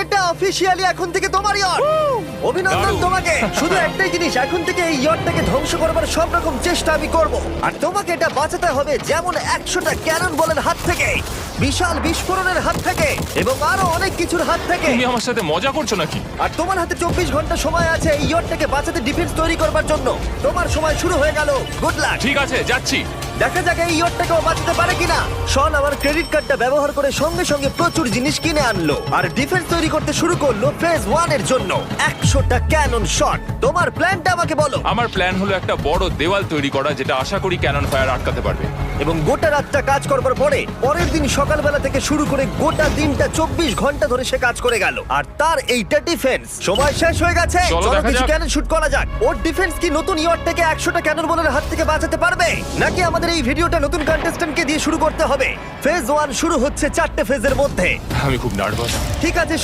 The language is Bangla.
এটা অফিসিয়ালি এখন থেকে তোমার ইয়ট। অভিনন্দন দারুণ। তোমাকে। শুধু একটাই জিনিস, এখন থেকে এই ইয়টটাকে ধ্বংস করবার সব রকম চেষ্টা আমি করব, আর তোমাকে এটা বাঁচাতে হবে যেমন 100টা ক্যানন বলের হাত থেকে, বিশাল বিস্ফোরণের হাত থেকে, এবং আরো অনেক কিছুর হাত থেকে। তুমি আমার সাথে মজা করছো নাকি? আর তোমার হাতে 24 ঘন্টা সময় আছে এই ইয়টটাকে বাঁচাতে, ডিফেন্স তৈরি করবার জন্য। তোমার সময় শুরু হয়ে গেল। Good luck. ঠিক আছে, যাচ্ছি। দেখা যাক এই ইয়টটাকেও বাঁচাতে পারে কিনা। শন আমার ক্রেডিট কার্ডটা ব্যবহার করে সঙ্গে সঙ্গে প্রচুর জিনিস কিনে আনলো আর ডিফেন্স তৈরি করতে শুরু করলো ফেজ 1 এর জন্য 100টা ক্যানন শট। তোমার প্ল্যানটা আমাকে বলো। আমার প্ল্যান হলো একটা বড় দেওয়াল তৈরি করা, যেটা আশা করি ক্যানন ফায়ার আটকাতে পারবে। এবং গোটা রাতটা কাজ করবার পরে পরের দিন সকালবেলা থেকে শুরু করে গোটা দিনটা 24 ঘন্টা ধরে সে কাজ করে গেল, আর তার এইটা ডিফেন্স। সময় শেষ হয়ে গেছে। চলো দেখা কিছু যাক। ক্যানন শুট করা যাক। ওর ডিফেন্স কি নতুন ইয়টটাকে 100টা ক্যানন বলের হাত থেকে বাঁচাতে পারবে, নাকি আমাদের এই ভিডিওটা নতুন কন্টেস্ট্যান্টকে দিয়ে শুরু করতে হবে? ফেজ 1 শুরু হচ্ছে 4টে ফেজের মধ্যে। আমি খুব নার্ভাস। ঠিক আছে।